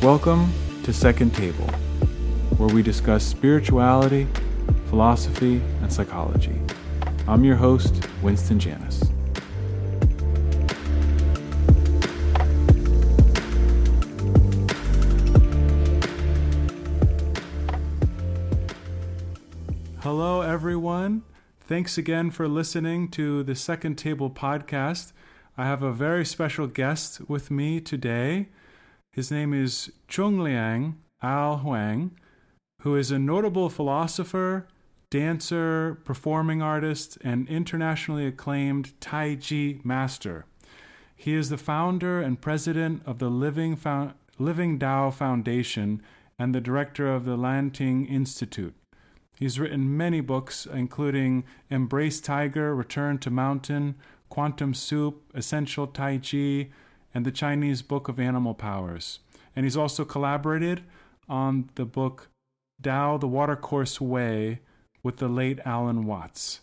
Welcome to Second Table, where we discuss spirituality, philosophy, and psychology. I'm your host, Winston Janis. Hello, everyone. Thanks again for listening to the Second Table podcast. I have a very special guest with me today. His name is Chungliang Al Huang, who is a notable philosopher, dancer, performing artist, and internationally acclaimed Tai Chi master. He is the founder and president of the Living Tao Foundation and the director of the Lanting Institute. He's written many books, including Embrace Tiger, Return to Mountain, Quantum Soup, Essential Tai Chi, and the Chinese Book of Animal Powers. And he's also collaborated on the book Tao, the Watercourse Way with the late Alan Watts.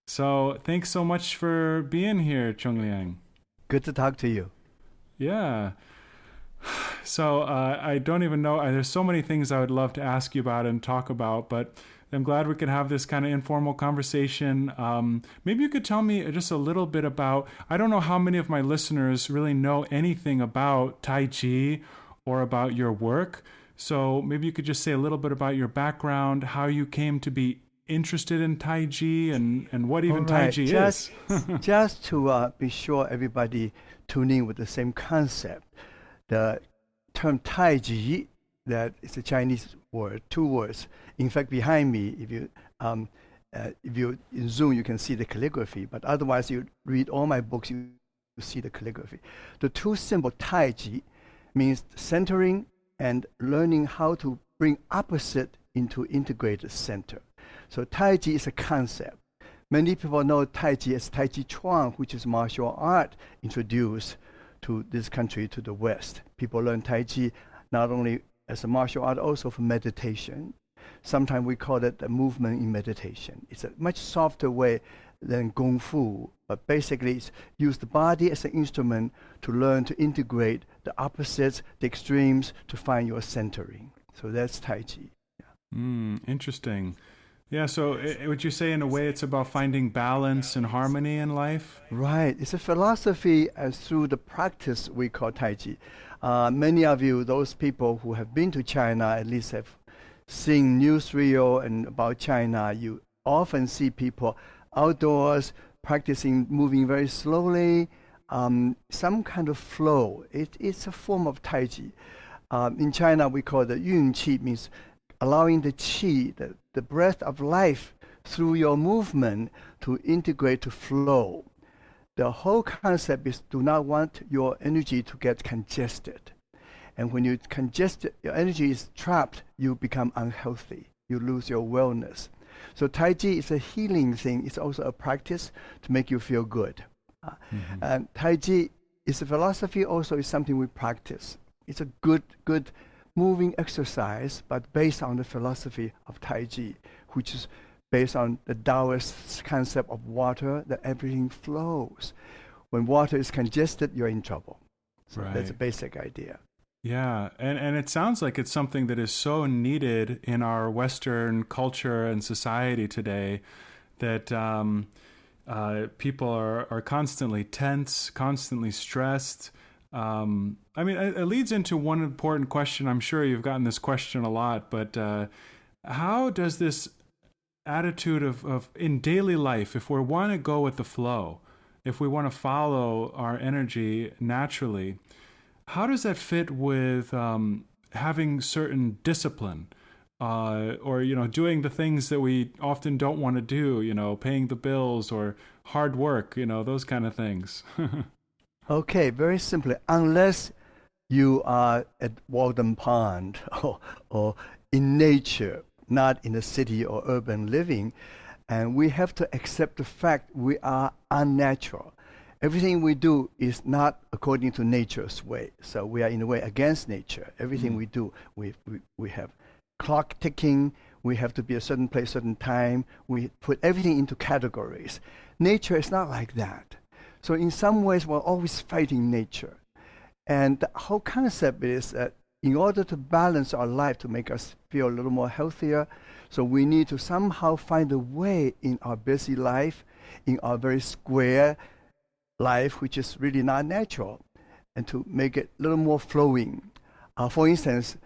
So thanks so much for being here, Chungliang. Good to talk to you. Yeah. So I don't even know. There's so many things I would love to ask you about and talk about, but I'm glad we could have this kind of informal conversation. Maybe you could tell me just a little bit about, I don't know how many of my listeners really know anything about Tai Chi or about your work. So maybe you could just say a little bit about your background, how you came to be interested in Tai Chi and what even Tai Chi is. Just to be sure everybody tuning in with the same concept, the term Tai Chi, that is a Chinese word, two words. In fact, behind me, if you in Zoom, you can see the calligraphy. But otherwise, you read all my books, you see the calligraphy. The two symbol Tai Chi means centering and learning how to bring opposite into integrated center. So Tai Chi is a concept. Many people know Tai Chi as Tai Chi Chuan, which is martial art introduced to this country, to the West. People learn Tai Chi not only as a martial art, also for meditation. Sometimes we call it a movement in meditation. It's a much softer way than Kung Fu, but basically it's use the body as an instrument to learn to integrate the opposites, the extremes, to find your centering. So that's Tai Chi. Yeah. Interesting. Yeah, so would you say in a way it's about finding balance and harmony in life? Right. It's a philosophy through the practice we call Tai Chi. Many of you, those people who have been to China, at least have seen newsreel and about China, you often see people outdoors practicing, moving very slowly, some kind of flow. It's a form of Tai Chi. In China, we call it Yun Qi, means allowing the qi, the breath of life through your movement to integrate, to flow. The whole concept is do not want your energy to get congested. And when you congested, your energy is trapped, you become unhealthy. You lose your wellness. So Tai Chi is a healing thing. It's also a practice to make you feel good. And Tai Chi is a philosophy, also is something we practice. It's a good moving exercise, but based on the philosophy of Tai Chi, which is based on the Taoist concept of water, that everything flows. When water is congested, you're in trouble. So that's a basic idea. Yeah, and it sounds like it's something that is so needed in our Western culture and society today, that people are constantly tense, constantly stressed. I mean, it leads into one important question. I'm sure you've gotten this question a lot, but how does this attitude of in daily life, if we want to go with the flow, if we want to follow our energy naturally, how does that fit with having certain discipline or, doing the things that we often don't want to do, paying the bills or hard work, those kind of things? Okay, very simply, unless you are at Walden Pond or in nature, not in a city or urban living, and we have to accept the fact we are unnatural. Everything we do is not according to nature's way. So we are in a way against nature. Everything we do, we have clock ticking, we have to be a certain place, certain time. We put everything into categories. Nature is not like that. So in some ways, we're always fighting nature. And the whole concept is that in order to balance our life to make us feel a little more healthier, so we need to somehow find a way in our busy life, in our very square life, which is really not natural, and to make it a little more flowing. For instance,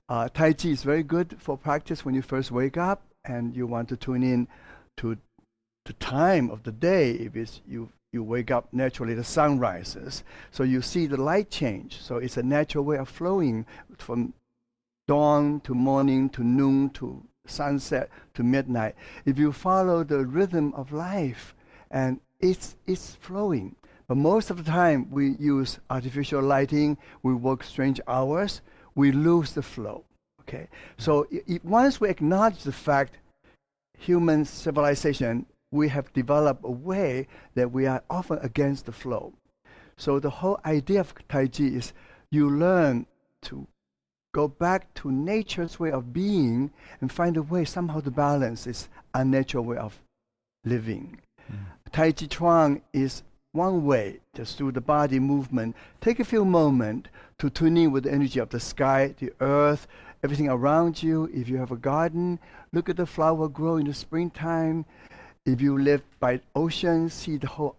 Tai Chi is very good for practice when you first wake up and you want to tune in to the time of the day. If it's you wake up naturally, the sun rises, so you see the light change. So it's a natural way of flowing from dawn to morning to noon to sunset to midnight. If you follow the rhythm of life, and it's flowing. But most of the time we use artificial lighting, we work strange hours, we lose the flow. Okay, so once we acknowledge the fact, human civilization, we have developed a way that we are often against the flow. So the whole idea of Tai Chi is you learn to go back to nature's way of being and find a way somehow to balance this unnatural way of living. Tai Chi Chuang is one way, just through the body movement. Take a few moments to tune in with the energy of the sky, the earth, everything around you. If you have a garden, look at the flower grow in the springtime. If you live by ocean, see the whole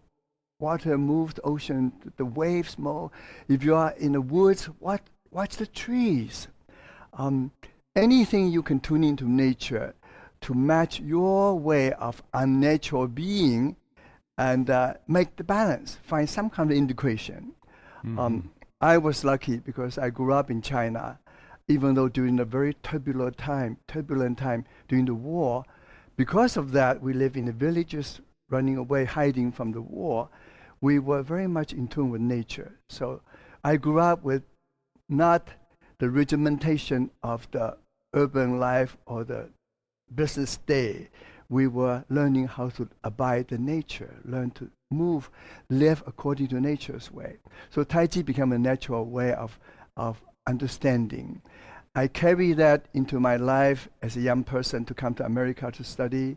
water move, the ocean, the waves move. If you are in the woods, watch the trees. Anything you can tune into nature to match your way of unnatural being and make the balance, find some kind of integration. I was lucky because I grew up in China, even though during a very turbulent time during the war. Because of that, we live in the villages, running away, hiding from the war. We were very much in tune with nature. So I grew up with not the regimentation of the urban life or the business day. We were learning how to abide the nature, learn to move, live according to nature's way. So Tai Chi became a natural way of understanding. I carry that into my life as a young person to come to America to study.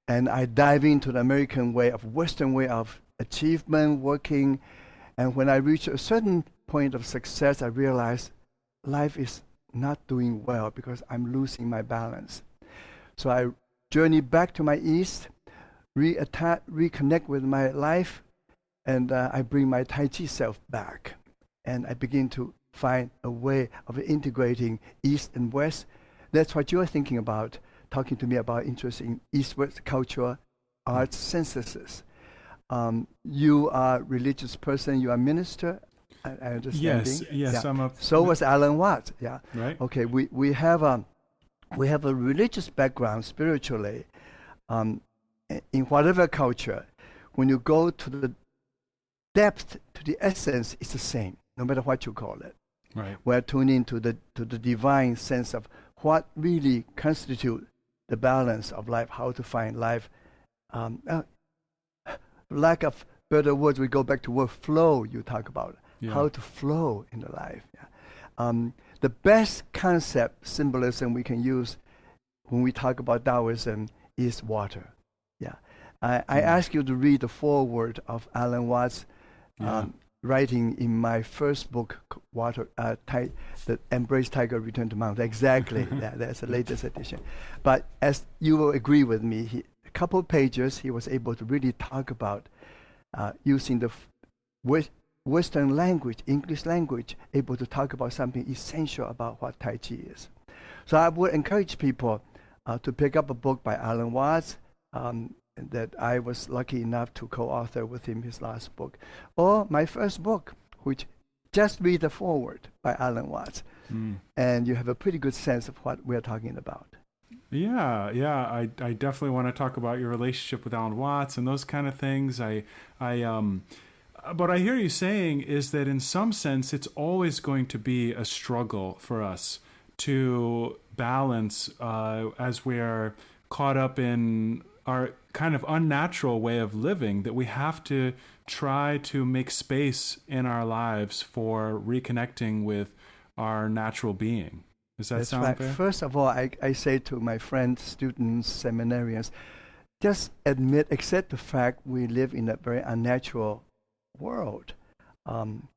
And I dive into the American way of Western way of achievement, working. And when I reach a certain point of success, I realize life is not doing well because I'm losing my balance. So I journey back to my East, reconnect with my life, and I bring my Tai Chi self back. And I begin to find a way of integrating East and West. That's what you're thinking about, talking to me about interest in East-West culture, arts, synthesis. You are a religious person, you are a minister, I understand. Yes, yeah. So was Alan Watts, yeah. Right. Okay, we have a religious background spiritually. In whatever culture, when you go to the depth, to the essence, it's the same, no matter what you call it. Right. We're tuned into the divine sense of what really constitutes the balance of life, how to find life. Lack of better words, we go back to word flow you talk about. Yeah. How to flow in the life. Yeah. The best concept, symbolism we can use when we talk about Taoism is water. Yeah. I ask you to read the foreword of Alan Watts' writing in my first book, Water, the Embrace Tiger, Return to Mountain. Exactly. That's the latest edition. But as you will agree with me, a couple of pages, he was able to really talk about using the Western language, English language, able to talk about something essential about what Tai Chi is. So I would encourage people to pick up a book by Alan Watts that I was lucky enough to co-author with him his last book, or my first book, which just read the foreword by Alan Watts, and you have a pretty good sense of what we're talking about. Yeah, I definitely want to talk about your relationship with Alan Watts and those kind of things. What I hear you saying is that in some sense, it's always going to be a struggle for us to balance as we are caught up in our kind of unnatural way of living, that we have to try to make space in our lives for reconnecting with our natural being. Does that sound fair? First of all, I say to my friends, students, seminarians, just accept the fact we live in a very unnatural world. And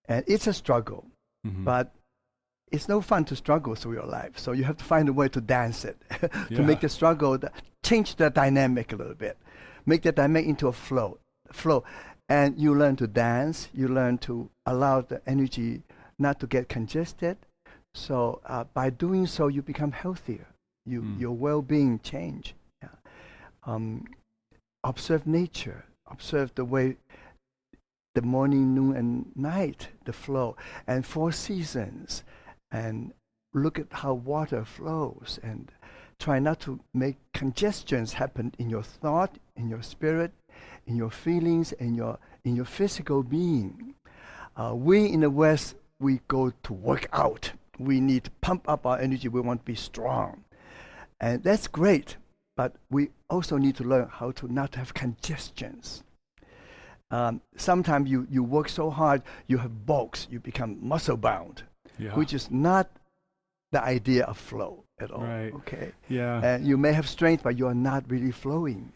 it's a struggle. But it's no fun to struggle through your life. So you have to find a way to dance it, to Yeah. make the struggle, change the dynamic a little bit, make the dynamic into a flow. And you learn to dance, you learn to allow the energy not to get congested. So by doing so, you become healthier. Your well-being change. Yeah. Observe nature, observe the way the morning, noon, and night, the flow, and 4 seasons, and look at how water flows, and try not to make congestions happen in your thought, in your spirit, in your feelings, in your physical being. We in the West, we go to work out. We need to pump up our energy. We want to be strong. And that's great, but we also need to learn how to not have congestions. Sometimes you work so hard, you have bulks, you become muscle bound, which is not the idea of flow at all. Right. Okay. Yeah. And you may have strength, but you are not really flowing.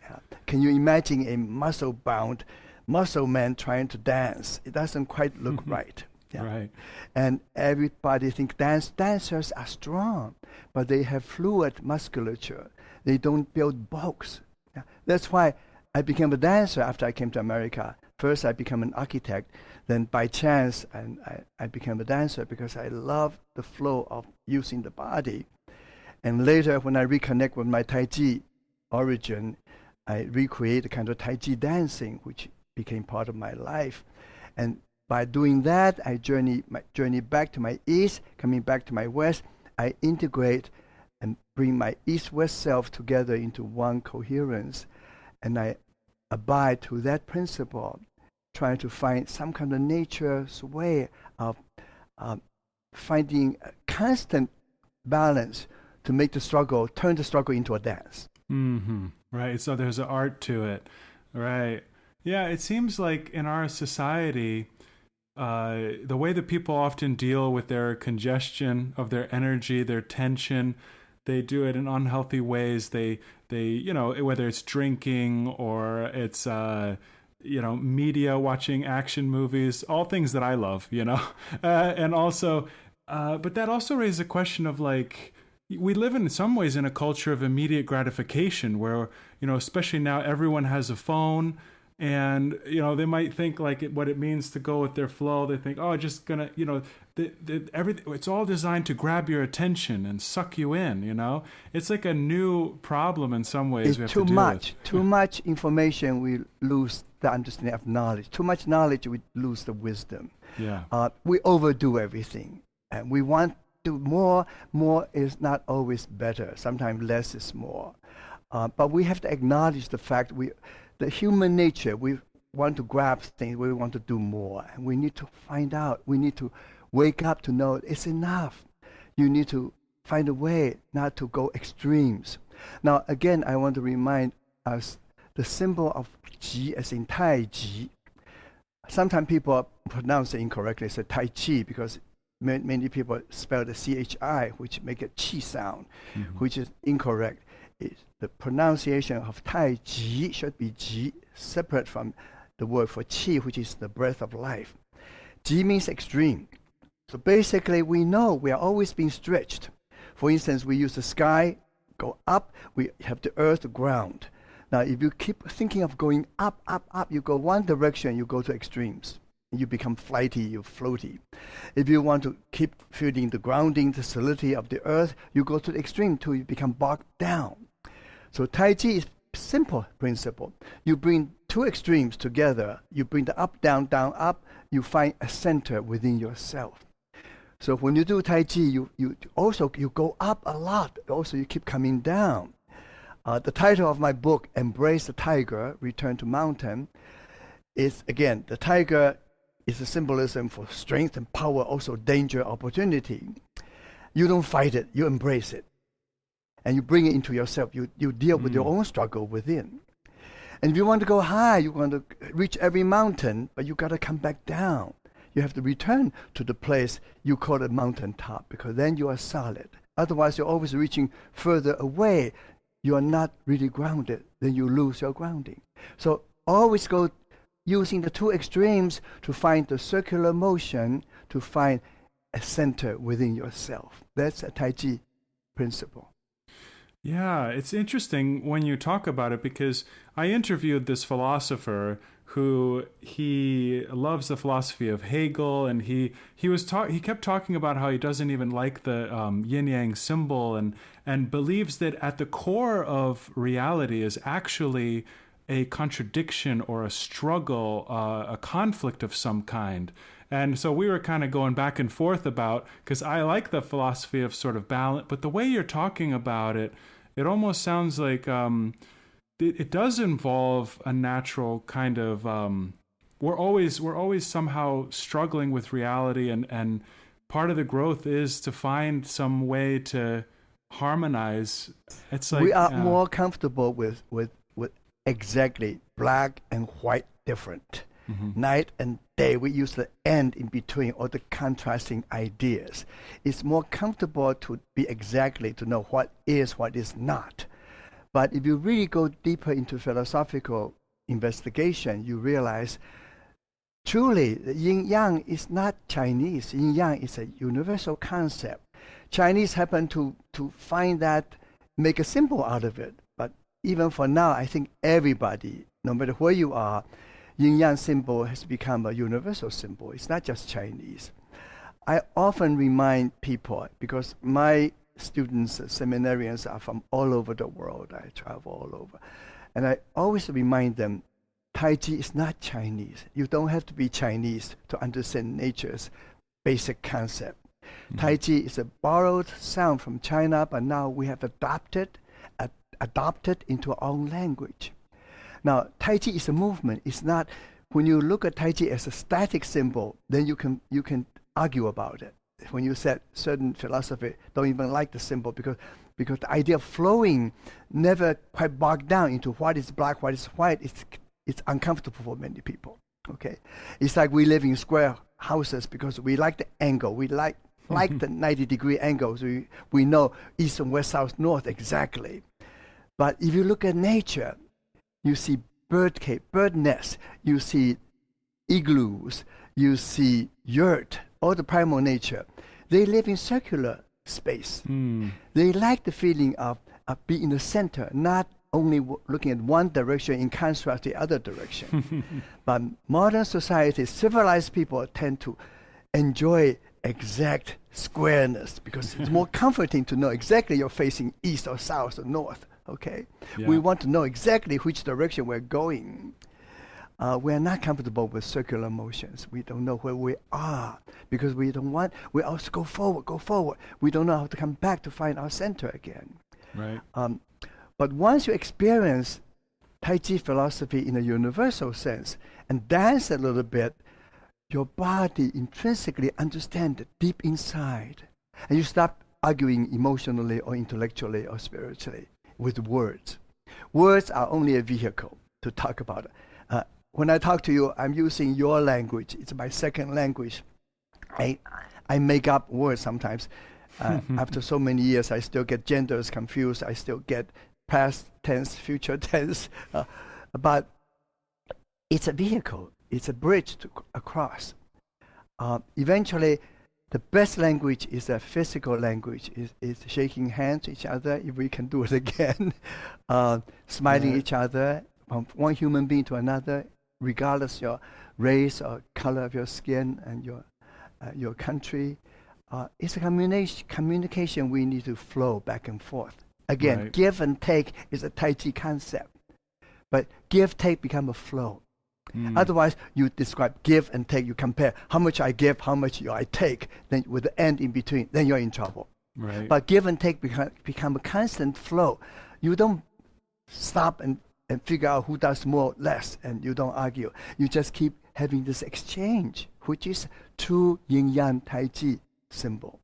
Can you imagine a muscle bound muscle man trying to dance? It doesn't quite look right. Yeah. Right. And everybody thinks dancers are strong, but they have fluid musculature. They don't build bulks. Yeah. That's why I became a dancer after I came to America. First, I became an architect. Then, by chance, I became a dancer because I love the flow of using the body. And later, when I reconnect with my Tai Chi origin, I recreate a kind of Tai Chi dancing, which became part of my life. And by doing that, I journey back to my East, coming back to my West. I integrate and bring my East-West self together into one coherence. And I abide to that principle, trying to find some kind of nature's way of finding a constant balance to make turn the struggle into a dance. Mm-hmm. Right. So there's an art to it. Right. Yeah. It seems like in our society, the way that people often deal with their congestion of their energy, their tension, they do it in unhealthy ways. They whether it's drinking or it's media, watching action movies, all things that I love, and also, but that also raises a question of like, we live in some ways in a culture of immediate gratification where, especially now everyone has a phone. And, they might think like what it means to go with their flow. They think, oh, just gonna, everything, it's all designed to grab your attention and suck you in, It's like a new problem in some ways. It's too much. Too much information, we lose the understanding of knowledge. Too much knowledge, we lose the wisdom. Yeah. We overdo everything. And we want to more. More is not always better. Sometimes less is more. But we have to acknowledge the fact the human nature, we want to grab things, we want to do more. And we need to find out, we need to wake up to know it's enough. You need to find a way not to go extremes. Now, again, I want to remind us the symbol of Qi as in Tai Chi. Sometimes people pronounce it incorrectly, say Tai Chi, because many people spell the CHI, which make a Qi sound, which is incorrect. The pronunciation of Tai Chi should be Ji, separate from the word for Qi, which is the breath of life. Ji means extreme. So basically, we know we are always being stretched. For instance, we use the sky, go up, we have the earth, the ground. Now, if you keep thinking of going up, you go one direction, you go to extremes. You become flighty, you floaty. If you want to keep feeling the grounding, the solidity of the earth, you go to the extreme till you become bogged down. So Tai Chi is simple principle. You bring 2 extremes together. You bring the up, down, up. You find a center within yourself. So when you do Tai Chi, you go up a lot. Also, you keep coming down. The title of my book, Embrace the Tiger, Return to Mountain, is, again, the tiger is a symbolism for strength and power, also danger, opportunity. You don't fight it, you embrace it. And you bring it into yourself. You deal with your own struggle within. And if you want to go high, you want to reach every mountain, but you got to come back down. You have to return to the place you call a mountaintop, because then you are solid. Otherwise, you're always reaching further away. You are not really grounded. Then you lose your grounding. So always go using the 2 extremes to find the circular motion, to find a center within yourself. That's a Tai Chi principle. Yeah, it's interesting when you talk about it because I interviewed this philosopher who he loves the philosophy of Hegel, and he kept talking about how he doesn't even like the yin yang symbol, and believes that at the core of reality is actually a contradiction or a struggle, a conflict of some kind. And so we were kind of going back and forth about, because I like the philosophy of sort of balance, but the way you're talking about it, it almost sounds like it does involve a natural kind of we're always somehow struggling with reality, and part of the growth is to find some way to harmonize. It's like We are more comfortable with exactly black and white different. Night and day, we use the and in between, or the contrasting ideas. It's more comfortable to be exactly, to know what is not. But if you really go deeper into philosophical investigation, you realize truly the yin-yang is not Chinese. Yin-yang is a universal concept. Chinese happen to find that, make a symbol out of it. But even for now, I think everybody, no matter where you are, yin-yang symbol has become a universal symbol. It's not just Chinese. I often remind people, because my students, seminarians are from all over the world. I travel all over. And I always remind them, Tai Chi is not Chinese. You don't have to be Chinese to understand nature's basic concept. Tai Chi is a borrowed sound from China, but now we have adopted into our own language. Now, Tai Chi is a movement. It's not, when you look at Tai Chi as a static symbol, then you can argue about it. When you said certain philosophy don't even like the symbol because the idea of flowing never quite bogged down into what is black, what is white, it's uncomfortable for many people. Okay, it's like we live in square houses because we like the angle, we like the 90-degree angles. We know east and west, south, north exactly. But if you look at nature, you see bird nests, you see igloos, you see yurt, all the primal nature. They live in circular space. They like the feeling of being in the center, not only looking at one direction in contrast to the other direction. But modern society, civilized people tend to enjoy exact squareness because it's more comforting to know exactly you're facing east or south or north. Okay, yeah. We want to know exactly which direction we're going. We are not comfortable with circular motions. We don't know where we are because we also go forward. We don't know how to come back to find our center again. Right. But once you experience Tai Chi philosophy in a universal sense and dance a little bit, your body intrinsically understands it deep inside. And you stop arguing emotionally or intellectually or spiritually with words. Words are only a vehicle to talk about it. When I talk to you, I'm using your language. It's my second language. I make up words sometimes. After so many years, I still get genders confused. I still get past tense, future tense. But it's a vehicle. It's a bridge to across. Eventually, the best language is a physical language. Is shaking hands to each other, if we can do it again. Smiling each other, from one human being to another, regardless your race or color of your skin and your country. It's a communication we need to flow back and forth. Again, give and take is a Tai Chi concept. But give, take become a flow. Otherwise, you describe give and take, you compare how much I give, how much I take, then with the end in between, then you're in trouble. Right. But give and take become a constant flow. You don't stop and figure out who does more, less, and you don't argue. You just keep having this exchange, which is true yin-yang Tai Chi symbol.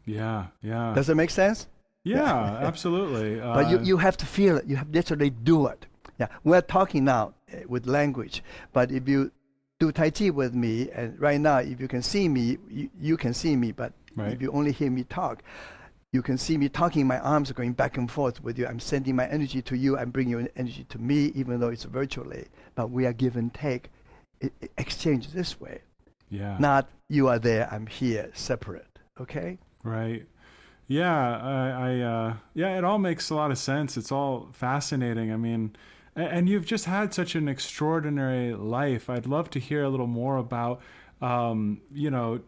Yeah, yeah. Does it make sense? Yeah, absolutely. But you have to feel it. You have to literally do it. Yeah, we're talking now with language, but if you do Tai Chi with me, and right now, if you can see me, you can see me, but if you only hear me talk, you can see me talking, my arms are going back and forth with you. I'm sending my energy to you, I'm bringing your energy to me, even though it's virtually, but we are give and take, exchange this way. Yeah. Not you are there, I'm here, separate. Okay? Right. Yeah, yeah, it all makes a lot of sense. It's all fascinating. I mean, and you've just had such an extraordinary life. I'd love to hear a little more about, you know,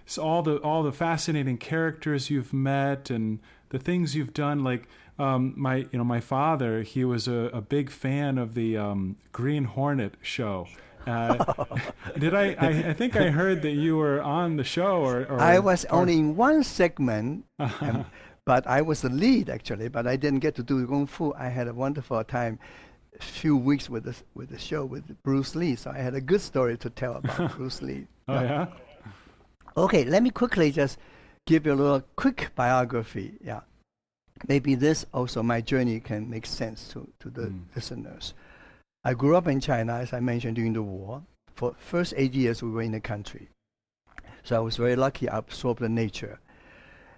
so all the fascinating characters you've met and the things you've done. Like, my father, he was a big fan of the Green Hornet show. Uh, I think I heard that you were on the show I or was part. only in one segment, but I was the lead actually, but I didn't get to do Kung Fu. I had a wonderful time, few weeks with the show with Bruce Lee, so I had a good story to tell about Bruce Lee. Oh Yeah. yeah. Okay, let me quickly just give you a little quick biography. Yeah. Maybe this also my journey can make sense to the listeners. I grew up in China, as I mentioned, during the war. For first 8 years, we were in the country. So I was very lucky. I absorbed the nature.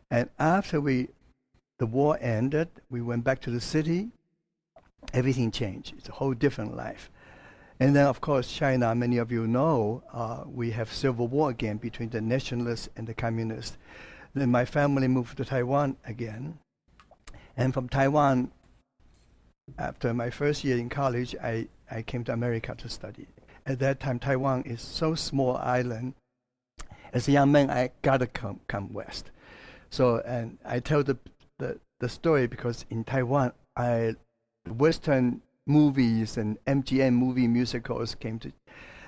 And after the war ended, we went back to the city. Everything changed. It's a whole different life. And then, of course, China, many of you know, we have civil war again between the nationalists and the communists. Then my family moved to Taiwan again. And from Taiwan, after my first year in college, I came to America to study. At that time, Taiwan is so small island. As a young man, I gotta come west. So, and I tell the story because in Taiwan, Western movies and MGM movie musicals came to,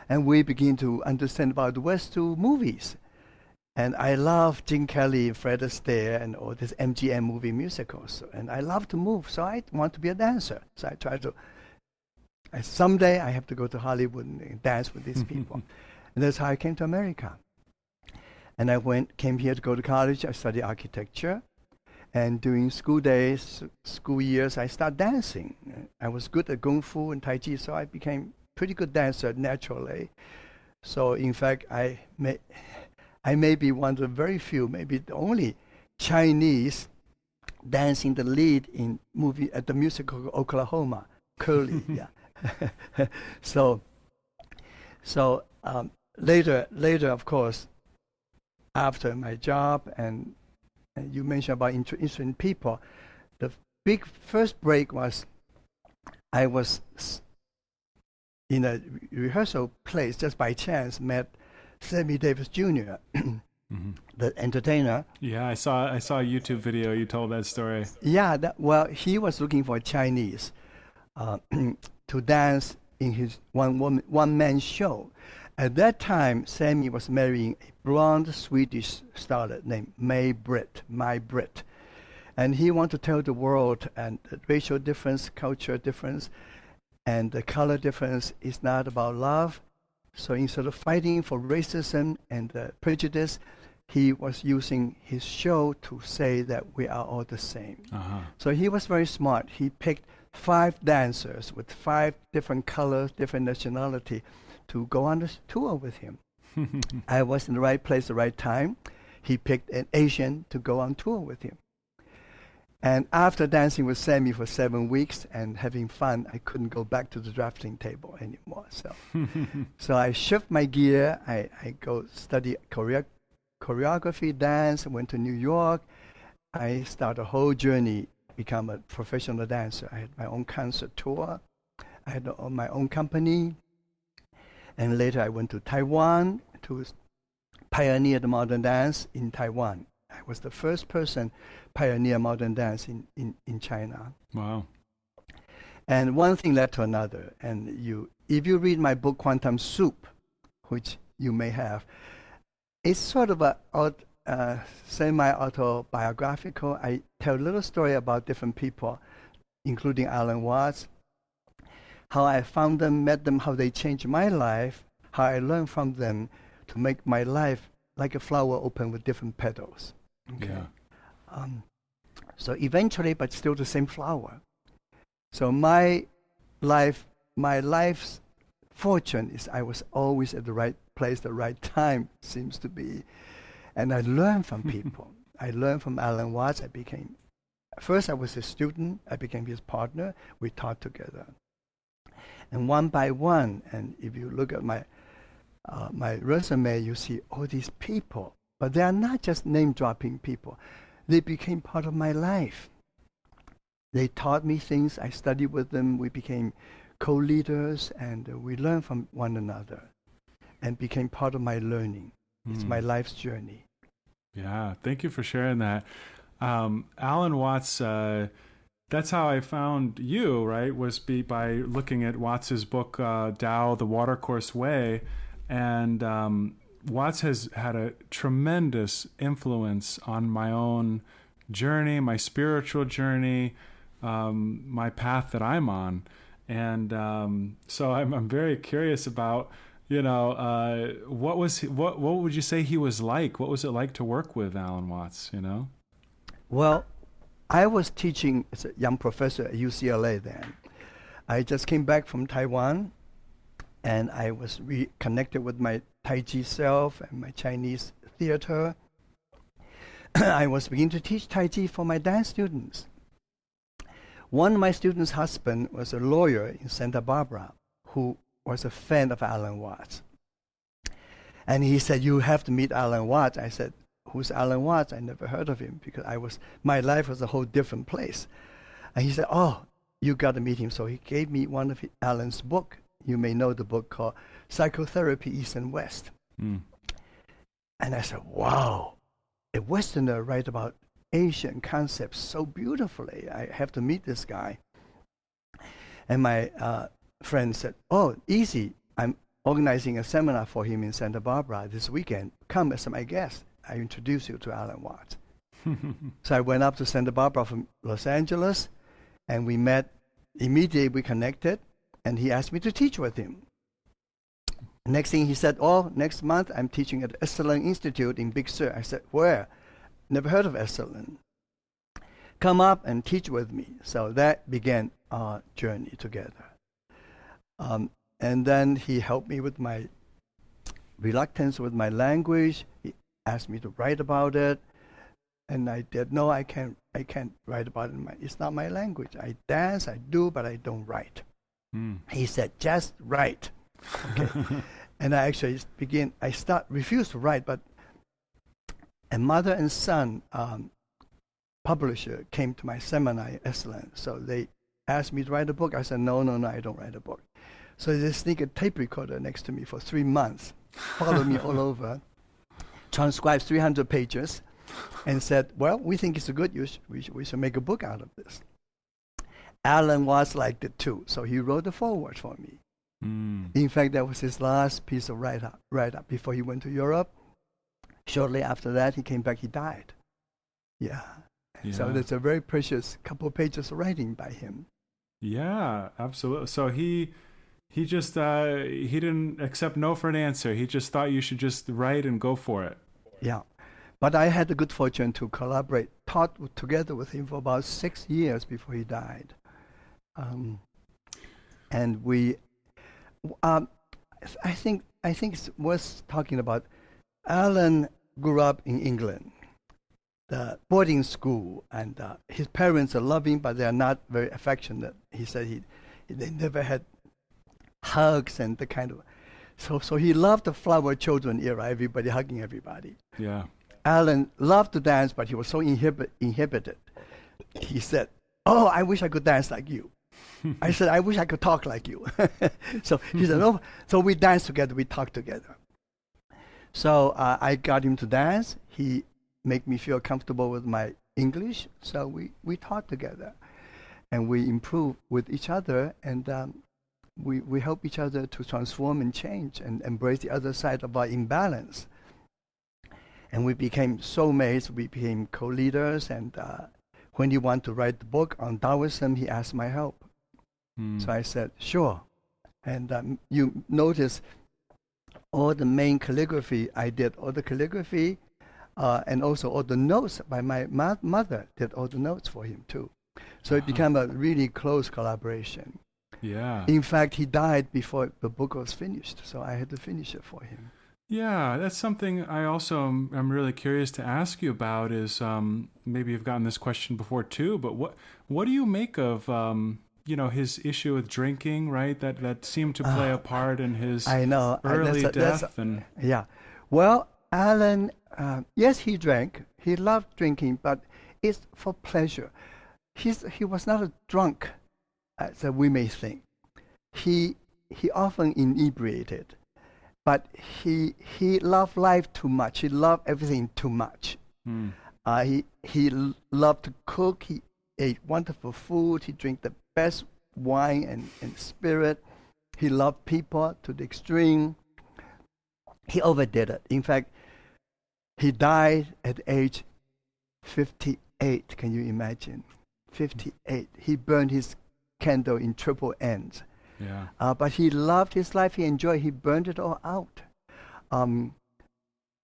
and we begin to understand about the West through movies. And I love Jim Kelly, Fred Astaire, and all these MGM movie musicals. And I love to move, so I want to be a dancer. So I try to. Someday I have to go to Hollywood and dance with these people. And that's how I came to America. And I came here to go to college. I studied architecture. And during school days, school years, I started dancing. I was good at Kung Fu and Tai Chi, so I became pretty good dancer naturally. So in fact, I may be one of the very few, maybe the only Chinese dancing the lead in movie at the musical Oklahoma, Curly. Yeah. so later, of course, after my job and you mentioned about interesting people, the big first break was I was in a rehearsal place just by chance met Sammy Davis Jr., the entertainer. Yeah, I saw a YouTube video. You told that story. Yeah, well, he was looking for a Chinese to dance in his one-man show. At that time, Sammy was marrying a blonde Swedish starlet named May Britt. And he wanted to tell the world and the racial difference, culture difference, and the color difference is not about love. So instead of fighting for racism and prejudice, he was using his show to say that we are all the same. So he was very smart. He picked 5 dancers with 5 different colors, different nationality, to go on this tour with him. I was in the right place at the right time. He picked an Asian to go on tour with him. And after dancing with Sammy for 7 weeks and having fun, I couldn't go back to the drafting table anymore. So I shift my gear. I go study choreography, dance. Went to New York. I started a whole journey, become a professional dancer. I had my own concert tour. I had my own company. And later I went to Taiwan to pioneer the modern dance in Taiwan. I was the first person pioneer modern dance in China. Wow. And one thing led to another. And if you read my book, Quantum Soup, which you may have, it's sort of a semi-autobiographical. I tell a little story about different people, including Alan Watts, how I found them, met them, how they changed my life, how I learned from them to make my life like a flower open with different petals. Okay. Yeah. So eventually, but still the same flower. So my life's fortune is I was always at the right place, the right time, seems to be. And I learned from people. I learned from Alan Watts. First I was his student. I became his partner. We taught together. And one by one, and if you look at my resume, you see all these people, but they are not just name-dropping people. They became part of my life. They taught me things. I studied with them. We became co-leaders, and we learned from one another and became part of my learning. It's my life's journey. Yeah, thank you for sharing that. Alan Watts, that's how I found you, right, was by looking at Watts's book, Tao, The Watercourse Way. And Watts has had a tremendous influence on my own journey, my spiritual journey, my path that I'm on. And so I'm very curious about, what would you say he was like? What was it like to work with Alan Watts, Well, I was teaching as a young professor at UCLA then. I just came back from Taiwan, and I was reconnected with my Tai Chi self and my Chinese theater. I was beginning to teach Tai Chi for my dance students. One of my students' husband was a lawyer in Santa Barbara who was a fan of Alan Watts. And he said, "You have to meet Alan Watts." I said, "Who's Alan Watts?" I never heard of him because my life was a whole different place. And he said, "Oh, you got to meet him." So he gave me one of Alan's book. You may know the book called Psychotherapy East and West. And I said, wow, a Westerner write about Asian concepts so beautifully. I have to meet this guy. And my friend said, "Oh, easy. I'm organizing a seminar for him in Santa Barbara this weekend. Come as my guest. I introduce you to Alan Watts." So I went up to Santa Barbara from Los Angeles, and we met. Immediately we connected, and he asked me to teach with him. Next thing he said, "Oh, next month I'm teaching at Esalen Institute in Big Sur." I said, "Where?" "Never heard of Esalen." "Come up and teach with me." So that began our journey together. And then he helped me with my reluctance with my language. He asked me to write about it. And I did, "No, I can't write about it. It's not my language. I dance, I do, but I don't write." He said, "Just write." Okay. And I actually refused to write, but a mother and son publisher came to my seminar in Esalen. So they asked me to write a book. I said, no, I don't write a book. So they sneak a tape recorder next to me for 3 months, followed me all over, transcribed 300 pages, and said, "Well, we think it's good. We should make a book out of this." Alan Watts liked it too, so he wrote a foreword for me. In fact, that was his last piece of write-up before he went to Europe. Shortly after that, he came back, he died. Yeah. So that's a very precious couple of pages of writing by him. Yeah, absolutely. So he just he didn't accept no for an answer. He just thought you should just write and go for it. Yeah. But I had the good fortune to taught together with him for about 6 years before he died. And we, I think it's worth talking about. Alan grew up in England, the boarding school, and his parents are loving, but they are not very affectionate. He said they never had hugs and the kind of. So he loved the flower children era, everybody hugging everybody. Yeah. Alan loved to dance, but he was so inhibited. He said, "Oh, I wish I could dance like you." I said, "I wish I could talk like you." So he said, "No." So we danced together, we talked together. So I got him to dance. He made me feel comfortable with my English. So we taught together, and we improved with each other, and we help each other to transform and change and embrace the other side of our imbalance. And we became soulmates, we became co-leaders, and when he wanted to write the book on Taoism, he asked my help. So I said, sure. And you notice all the main calligraphy, I did all the calligraphy, and also all the notes by my mother, did all the notes for him too. So it became a really close collaboration. Yeah. In fact, he died before the book was finished, so I had to finish it for him. Yeah, that's something I also am really curious to ask you about is maybe you've gotten this question before too, but what do you make of his issue with drinking, right? That seemed to play a part in his I know. early That's death. And yeah. Well, Alan, yes, he drank. He loved drinking, but it's for pleasure. He was not a drunk, as we may think. He often inebriated, but he loved life too much. He loved everything too much. mm, He loved to cook. He ate wonderful food. He drank the best wine and spirit. He loved people to the extreme. He overdid it. In fact, he died at age 58. Can you imagine? 58. He burned his candle in triple ends. yeah. But he loved his life. He enjoyed. He burned it all out.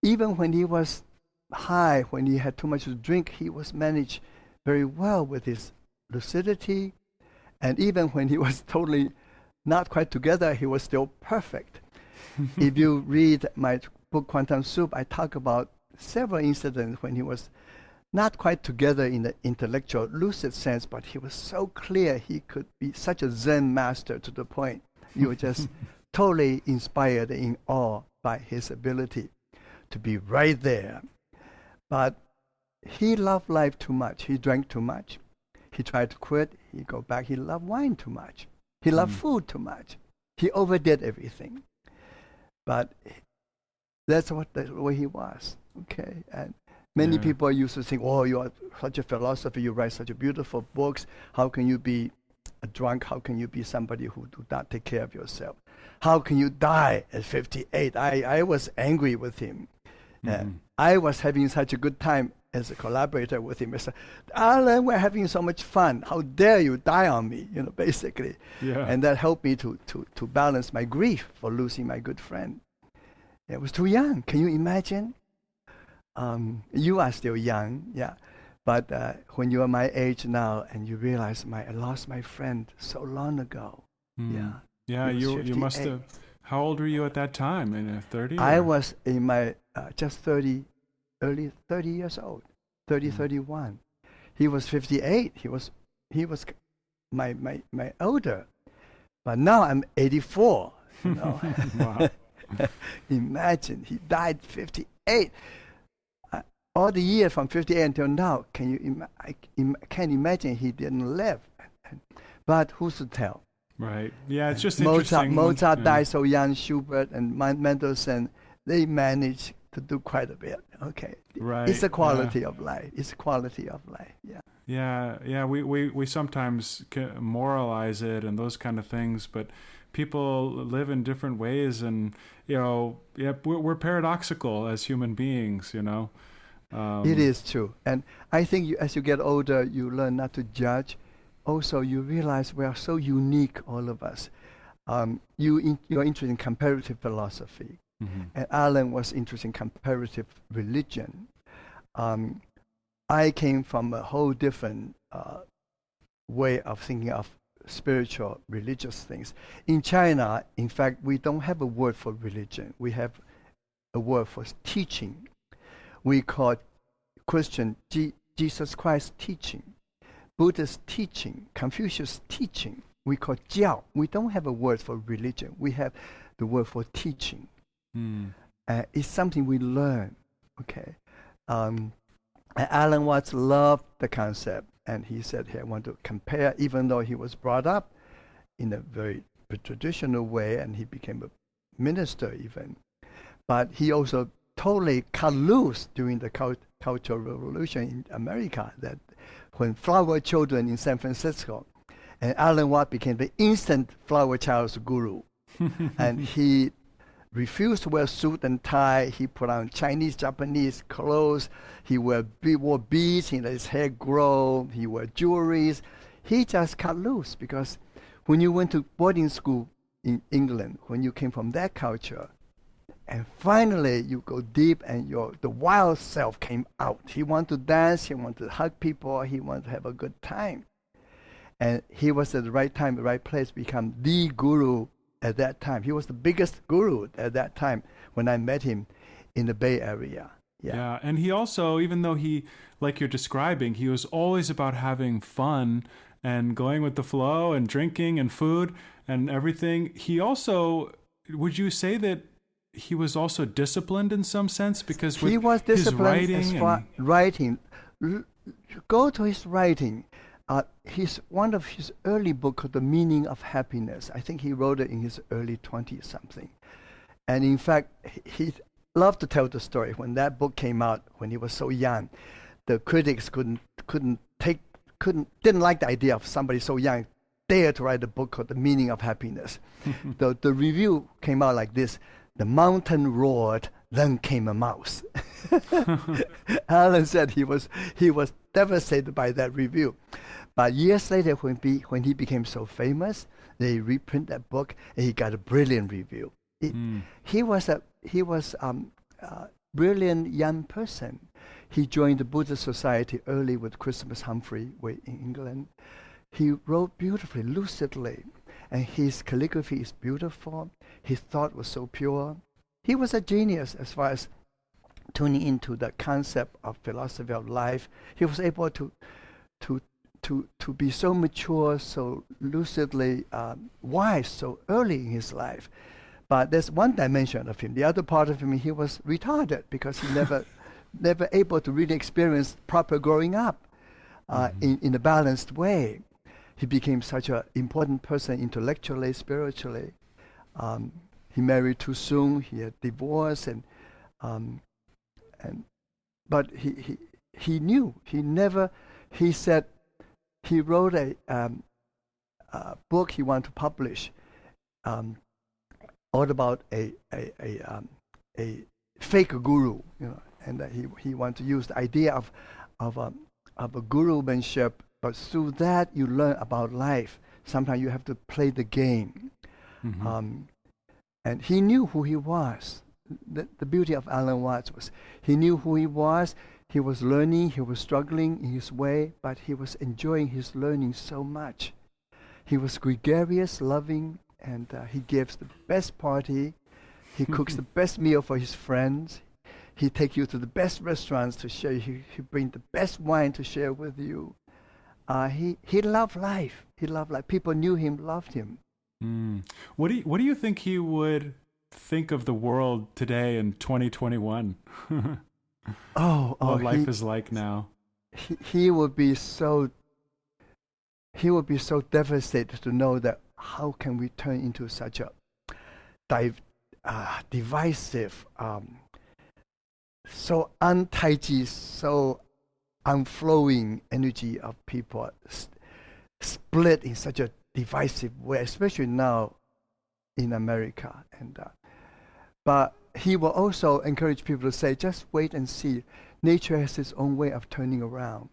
Even when he was high, when he had too much to drink, he was managed very well with his lucidity. And even when he was totally not quite together, he was still perfect. If you read my book, Quantum Soup, I talk about several incidents when he was not quite together in the intellectual, lucid sense, but he was so clear. He could be such a Zen master to the point you were just totally inspired and in awe by his ability to be right there. But he loved life too much. He drank too much. He tried to quit. He go back. He loved wine too much. He loved food too much. He overdid everything. But that's the way he was. Okay, and many people used to think, "Oh, you are such a philosopher. You write such beautiful books. How can you be a drunk? How can you be somebody who do not take care of yourself? How can you die at 58?" I was angry with him. I was having such a good time as a collaborator with him. I said, "Alan, we're having so much fun. How dare you die on me?" Basically. Yeah. And that helped me to balance my grief for losing my good friend. It was too young. Can you imagine? You are still young, yeah. But when you are my age now and you realize I lost my friend so long ago. Yeah. Yeah, He was you must 58. have. How old were you at that time? In a 30? I was in my just 30, early 30 years old, 31. He was 58. He was my older. But now I'm 84. Wow. Imagine, he died 58. All the years from 58 until now, I can't imagine he didn't live. But who's to tell? Right. Yeah, it's just interesting. Mozart died so young. Schubert and Mendelssohn, they managed to do quite a bit. Okay. Right. It's a quality of life. It's a quality of life. Yeah. Yeah. We sometimes moralize it and those kind of things, but people live in different ways, and we're paradoxical as human beings. It is true. And I think as you get older, you learn not to judge. Also, you realize we are so unique, all of us. You're interested in comparative philosophy. And Alan was interested in comparative religion. I came from a whole different way of thinking of spiritual, religious things. In China, in fact, we don't have a word for religion. We have a word for teaching. We call Christian Jesus Christ teaching, Buddha's teaching, Confucius teaching. We call jiao. We don't have a word for religion. We have the word for teaching. It's something we learn. Okay. Alan Watts loved the concept, and he said, "Hey, I want to compare," even though he was brought up in a very traditional way, and he became a minister even. But he also totally cut loose during the Cultural Revolution in America, that when flower children in San Francisco, and Alan Watts became the instant flower child's guru. And he refused to wear suit and tie. He put on Chinese, Japanese clothes. He wore beads. He let his hair grow. He wore jewelries. He just cut loose, because when you went to boarding school in England, when you came from that culture, and finally you go deep and the wild self came out. He wanted to dance. He wanted to hug people. He wanted to have a good time. And he was at the right time, the right place, become the guru at that time. He was the biggest guru at that time when I met him in the Bay Area. Yeah, and he also, even though he, like you're describing, he was always about having fun and going with the flow and drinking and food and everything. He also, would you say that he was also disciplined in some sense? Because with he was his disciplined writing as far writing. Go to his writing. One of his early book called The Meaning of Happiness. I think he wrote it in his early 20s something. And in fact, he loved to tell the story. When that book came out, when he was so young, the critics didn't like the idea of somebody so young dare to write a book called The Meaning of Happiness. The review came out like this: the mountain roared, then came a mouse. Alan said he was devastated by that review. But years later, when he became so famous, they reprint that book, and he got a brilliant review. He was a brilliant young person. He joined the Buddhist Society early with Christmas Humphrey in England. He wrote beautifully, lucidly, and his calligraphy is beautiful. His thought was so pure. He was a genius as far as tuning into the concept of philosophy of life. He was able to be so mature, so lucidly wise, so early in his life. But there's one dimension of him. The other part of him, he was retarded because he never able to really experience proper growing up in a balanced way. He became such an important person intellectually, spiritually. He married too soon. He had divorce, but he knew. He said he wrote a book he wanted to publish, all about a fake guru, and that he wanted to use the idea of a gurumanship, but through that you learn about life. Sometimes you have to play the game. And he knew who he was. The beauty of Alan Watts was he knew who he was. He was learning, he was struggling in his way, but he was enjoying his learning so much. He was gregarious, loving, and he gives the best party. He cooks the best meal for his friends. He takes you to the best restaurants to share. He brings the best wine to share with you. He loved life. He loved life. People knew him, loved him. What do you think he would think of the world today in 2021? What life is like now? He would be so devastated to know that how can we turn into such a divisive, so untidy, so unflowing energy of people split in such a divisive way, especially now in America. But he will also encourage people to say, just wait and see. Nature has its own way of turning around.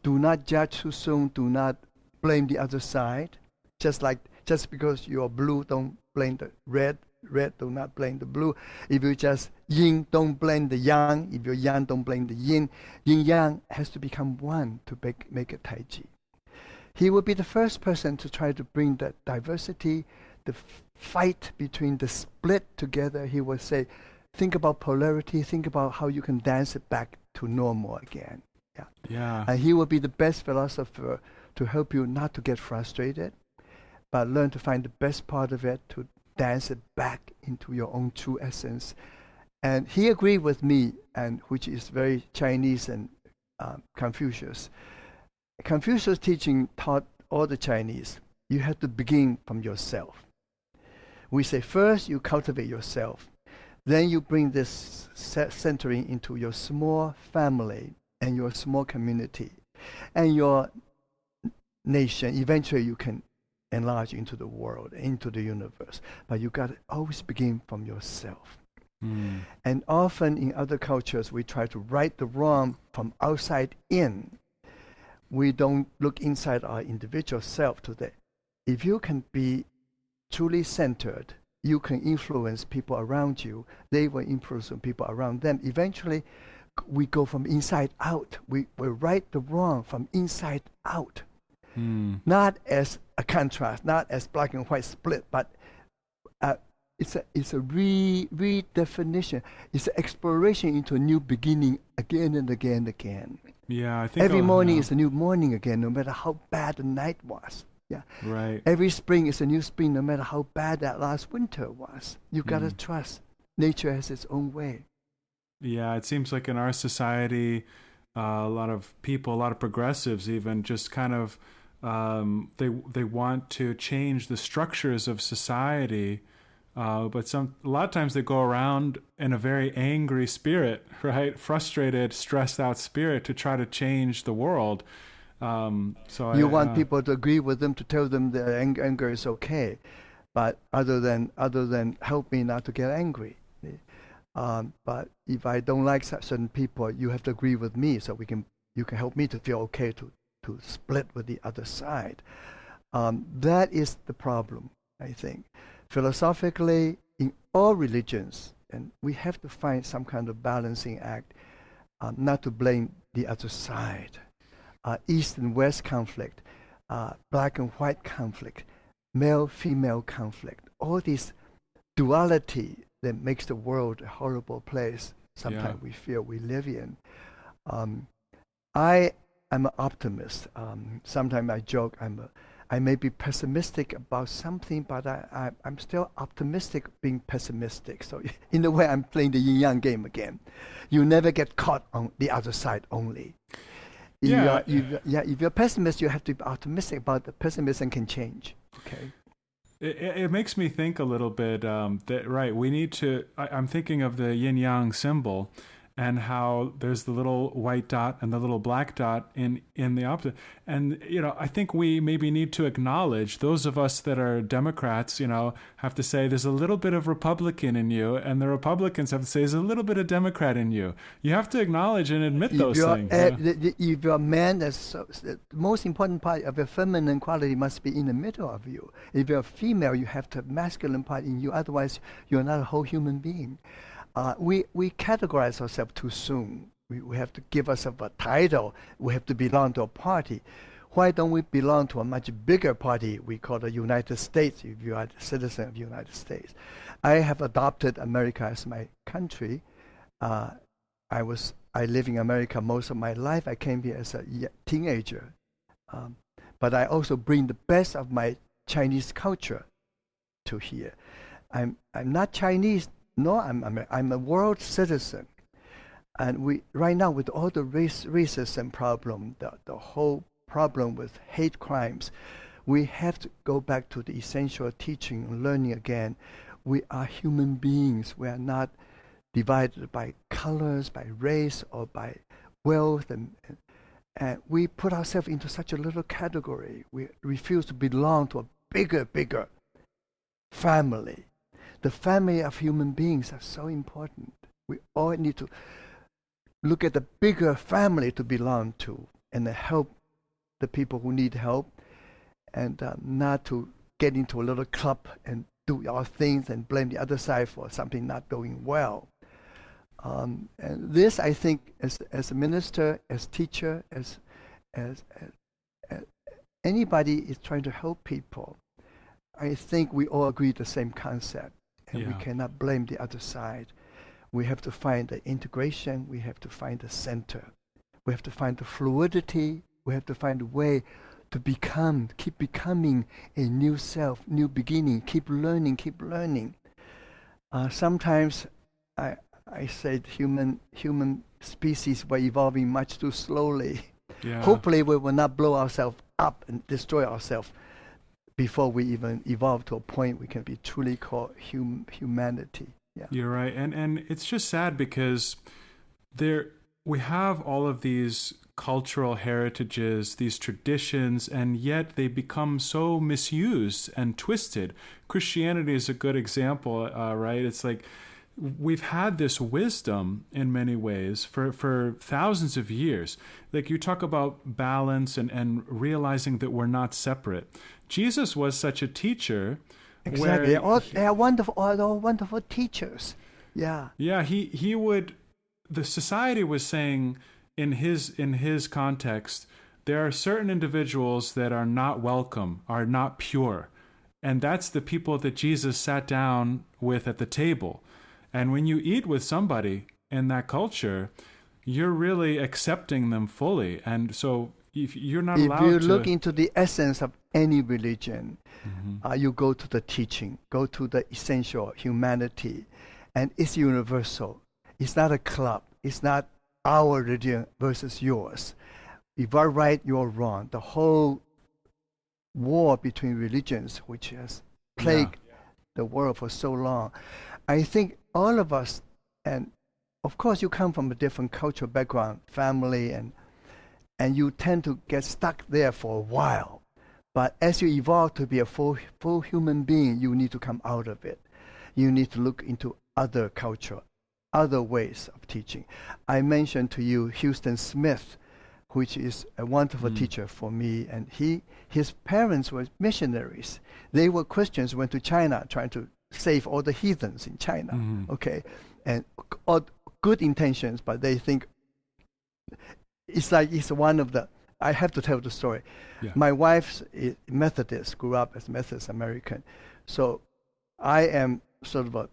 Do not judge too soon. Do not blame the other side. Just because you are blue, don't blame the red. Red, do not blame the blue. If you just yin, don't blame the yang. If you're yang, don't blame the yin. Yin-yang has to become one to make it Taiji. He will be the first person to try to bring that diversity, the fight between the split together. He will say, think about polarity, think about how you can dance it back to normal again. Yeah. And he will be the best philosopher to help you not to get frustrated, but learn to find the best part of it, to dance it back into your own true essence. And he agreed with me, and which is very Chinese and Confucius. Confucius' teaching taught all the Chinese, you have to begin from yourself. We say first you cultivate yourself, then you bring this centering into your small family and your small community and your nation. Eventually you can enlarge into the world, into the universe. But you got to always begin from yourself. And often in other cultures, we try to right the wrong from outside in. We don't look inside our individual self today. If you can be truly centered, you can influence people around you. They will influence people around them. Eventually, we go from inside out. We right the wrong from inside out. Not as a contrast, not as black and white split, but it's a redefinition. It's an exploration into a new beginning again and again and again. Yeah, I think Every morning yeah. is a new morning again, no matter how bad the night was. Yeah. Right. Every spring is a new spring, no matter how bad that last winter was. You gotta trust nature has its own way. Yeah, it seems like in our society, a lot of people, a lot of progressives, even just kind of they want to change the structures of society, but a lot of times they go around in a very angry spirit, right? Frustrated, stressed out spirit to try to change the world. So You want people to agree with them, to tell them their anger is okay, but other than help me not to get angry. But if I don't like certain people, you have to agree with me so you can help me to feel okay to split with the other side. That is the problem, I think. Philosophically, in all religions, and we have to find some kind of balancing act, not to blame the other side. East and West conflict, black and white conflict, male-female conflict, all this duality that makes the world a horrible place sometimes we feel we live in. I am an optimist. Sometimes I joke I may be pessimistic about something, but I'm still optimistic being pessimistic. So in a way, I'm playing the yin-yang game again. You never get caught on the other side only. If you're a pessimist, you have to be optimistic about the pessimism can change. Okay. It makes me think a little bit that, right, we need to, I'm thinking of the yin yang symbol and how there's the little white dot and the little black dot in the opposite. And, I think we maybe need to acknowledge, those of us that are Democrats, have to say there's a little bit of Republican in you, and the Republicans have to say there's a little bit of Democrat in you. You have to acknowledge and admit those things. If you're a man, the most important part of your feminine quality must be in the middle of you. If you're a female, you have to have masculine part in you. Otherwise, you're not a whole human being. We categorize ourselves too soon. We have to give ourselves a title. We have to belong to a party. Why don't we belong to a much bigger party we call the United States, if you are a citizen of the United States? I have adopted America as my country. I live in America most of my life. I came here as a teenager. But I also bring the best of my Chinese culture to here. I'm not Chinese. No, I'm a world citizen, and right now with all the racism problem, the whole problem with hate crimes, we have to go back to the essential teaching and learning again. We are human beings. We are not divided by colors, by race, or by wealth, and we put ourselves into such a little category. We refuse to belong to a bigger family. The family of human beings are so important. We all need to look at the bigger family to belong to and help the people who need help, and not to get into a little club and do our things and blame the other side for something not going well. And this, I think, as a minister, as teacher, as anybody is trying to help people, I think we all agree the same concept. And we cannot blame the other side. We have to find the integration. We have to find the center. We have to find the fluidity. We have to find a way to keep becoming a new self, new beginning. Keep learning. Sometimes I say human species were evolving much too slowly. Yeah. Hopefully we will not blow ourselves up and destroy ourselves before we even evolve to a point we can be truly called humanity. Yeah. You're right. And it's just sad because we have all of these cultural heritages, these traditions, and yet they become so misused and twisted. Christianity is a good example, right? It's like we've had this wisdom in many ways for thousands of years. Like you talk about balance and realizing that we're not separate. Jesus was such a teacher. Exactly. They are wonderful teachers. Yeah. Yeah, he would, the society was saying in his context, there are certain individuals that are not welcome, are not pure. And that's the people that Jesus sat down with at the table. And when you eat with somebody in that culture, you're really accepting them fully. And so if you're not allowed to... If you look into the essence of any religion, you go to the teaching, go to the essential humanity, and it's universal. It's not a club. It's not our religion versus yours. If I'm right, you're wrong. The whole war between religions, which has plagued the world for so long, I think all of us, and of course you come from a different cultural background, family, and you tend to get stuck there for a while. But as you evolve to be a full human being, you need to come out of it. You need to look into other culture, other ways of teaching. I mentioned to you Houston Smith, which is a wonderful teacher for me, and his parents were missionaries. They were Christians, went to China trying to save all the heathens in China. Okay, and all good intentions, but they think it's like it's one of the. I have to tell the story. Yeah. My wife's Methodist, grew up as Methodist American, so I am sort of a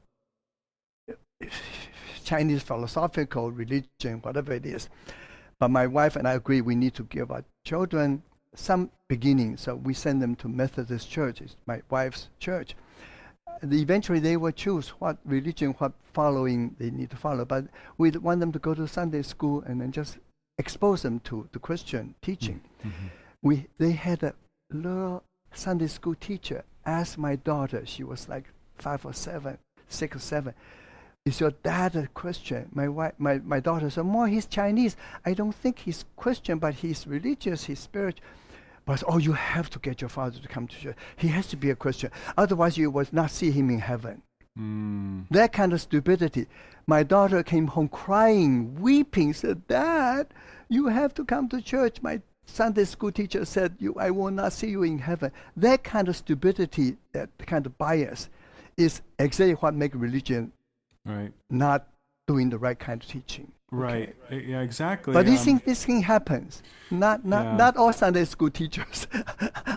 Chinese philosophical religion, whatever it is. But my wife and I agree we need to give our children some beginning, so we send them to Methodist church. It's my wife's church. Eventually they will choose what religion, what following they need to follow, but we want them to go to Sunday school and then just expose them to the Christian teaching. They had a little Sunday school teacher ask my daughter, she was like 5 or 7, 6 or 7, is your dad a Christian? My daughter said, "More, he's Chinese. I don't think he's Christian, but he's religious, he's spiritual." But you have to get your father to come to church. He has to be a Christian. Otherwise, you will not see him in heaven. That kind of stupidity. My daughter came home crying, weeping, said, "Dad, you have to come to church. My Sunday school teacher said, I will not see you in heaven." That kind of stupidity, that kind of bias, is exactly what makes religion not doing the right kind of teaching. Right. Okay. Yeah, exactly. But this thing happens. Not all Sunday school teachers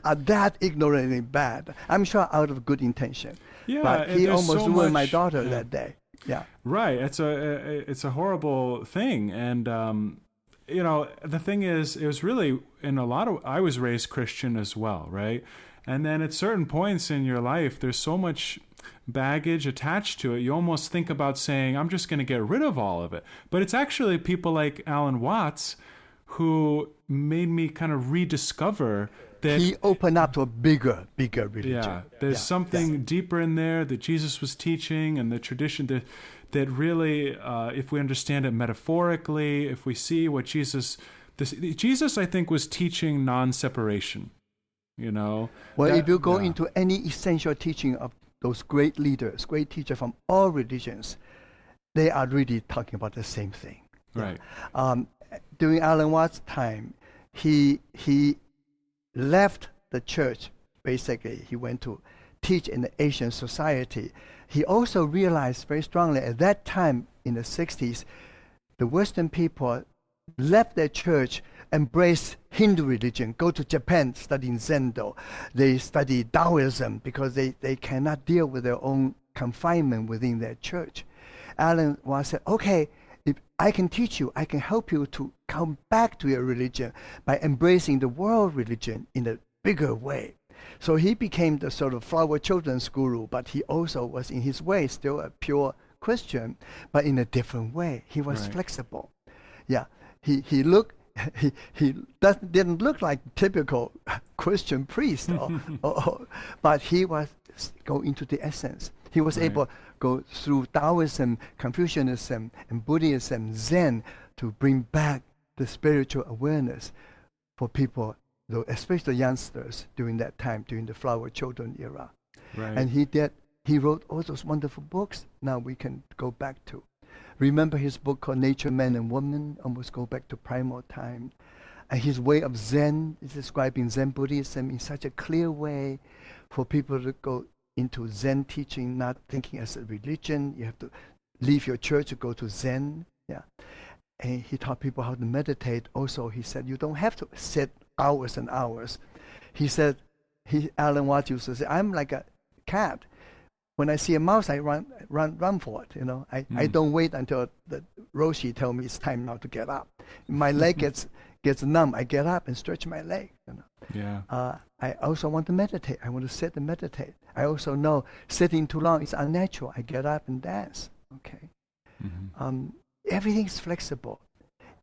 are that ignorantly bad. I'm sure out of good intention. Yeah, but he almost ruined my daughter that day. Yeah. Right. It's a horrible thing. And the thing is, it was really I was raised Christian as well, right? And then at certain points in your life, there's so much baggage attached to it, you almost think about saying, I'm just going to get rid of all of it. But it's actually people like Alan Watts who made me kind of rediscover that he opened up to a bigger religion. Yeah, there's something deeper in there that Jesus was teaching, and the tradition that really, if we understand it metaphorically, if we see what Jesus, I think, was teaching non-separation. Well, if you go into any essential teaching of those great leaders, great teachers from all religions, they are really talking about the same thing. Right. During Alan Watts' time, he left the church. Basically, he went to teach in the Asian society. He also realized very strongly at that time in the 60s, the Western people left their church, embraced Hindu religion, go to Japan studying Zendo. They study Taoism because they cannot deal with their own confinement within their church. Alan Watts said, okay, if I can teach you, I can help you to come back to your religion by embracing the world religion in a bigger way. So he became the sort of flower children's guru, but he also was in his way still a pure Christian, but in a different way. He was flexible. Yeah, he didn't look like typical Christian priest, but he was go into the essence. He was able to go through Taoism, Confucianism, and Buddhism, Zen, to bring back the spiritual awareness for people, especially youngsters during that time, during the flower children era. Right. And he wrote all those wonderful books now we can go back to. Remember his book called Nature, Man and Woman, almost go back to primal time. And his way of Zen is describing Zen Buddhism in such a clear way for people to go into Zen teaching, not thinking as a religion. You have to leave your church to go to Zen. Yeah. And he taught people how to meditate. Also, he said, you don't have to sit hours and hours. He said, Alan Watts used to say, I'm like a cat. When I see a mouse, I run for it. I don't wait until the Roshi tell me it's time now to get up. My leg gets numb. I get up and stretch my leg. Yeah. I also want to meditate. I want to sit and meditate. I also know sitting too long is unnatural. I get up and dance. Okay. Mm-hmm. Everything is flexible.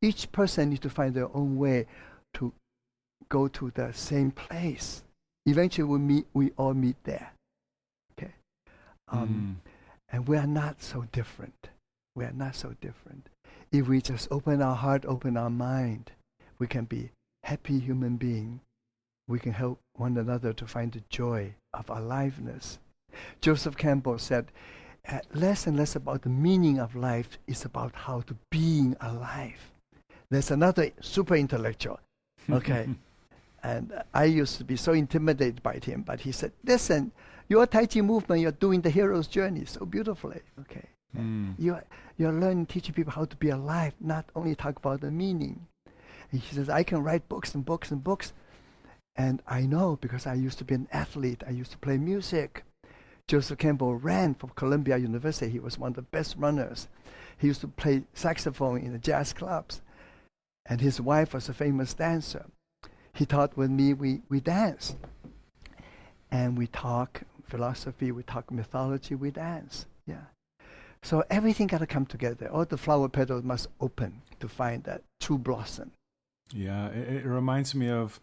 Each person needs to find their own way to go to the same place. Eventually, we all meet there. Okay. And we are not so different. We are not so different. If we just open our heart, open our mind, we can be happy human beings. We can help one another to find the joy of aliveness. Joseph Campbell said, less and less about the meaning of life is about how to being alive. There's another super intellectual, okay? And I used to be so intimidated by him, but he said, listen, your Tai Chi movement, you're doing the hero's journey so beautifully, okay? You're learning, teaching people how to be alive, not only talk about the meaning. And he says, I can write books and books and books. And I know because I used to be an athlete. I used to play music. Joseph Campbell ran for Columbia University. He was one of the best runners. He used to play saxophone in the jazz clubs. And his wife was a famous dancer. He taught with me, we dance. And we talk philosophy, we talk mythology, we dance. Yeah. So everything got to come together. All the flower petals must open to find that true blossom. Yeah, it reminds me of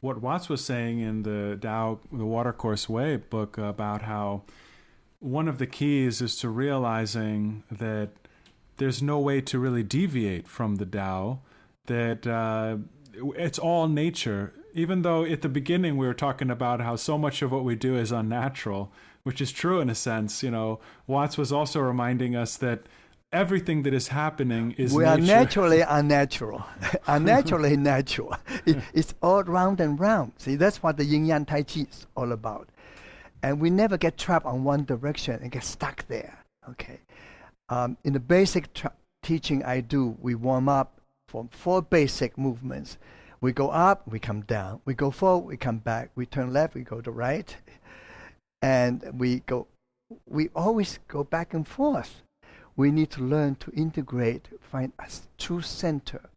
what Watts was saying in the Tao, the Watercourse Way book about how one of the keys is to realizing that there's no way to really deviate from the Tao, that it's all nature. Even though at the beginning we were talking about how so much of what we do is unnatural, which is true in a sense, Watts was also reminding us that everything that is happening is we nature. Are naturally unnatural, unnaturally natural. It's all round and round. See, that's what the Yin Yang Tai Chi is all about. And we never get trapped on one direction and get stuck there. Okay. In the basic teaching I do, we warm up from 4 basic movements. We go up, we come down. We go forward, we come back. We turn left, we go to right. And we always go back and forth. We need to learn to integrate, find a true center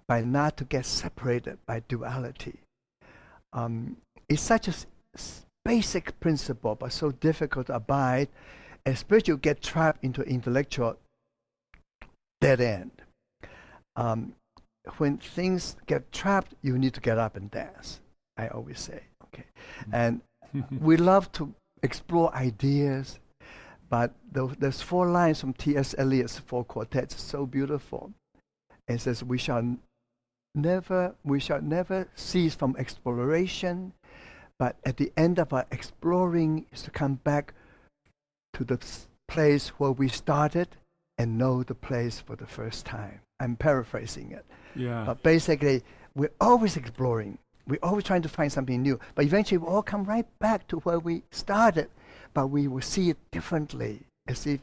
by not to get separated by duality. It's such a basic principle, but so difficult to abide, especially you get trapped into intellectual dead end. When things get trapped, you need to get up and dance, I always say. Okay, and we love to explore ideas. But there's 4 lines from T.S. Eliot's 4 quartets, so beautiful. It says, we shall never cease from exploration, but at the end of our exploring is to come back to the place where we started and know the place for the first time. I'm paraphrasing it. Yeah. But basically, we're always exploring. We're always trying to find something new. But eventually, we all come right back to where we started. But we will see it differently, as if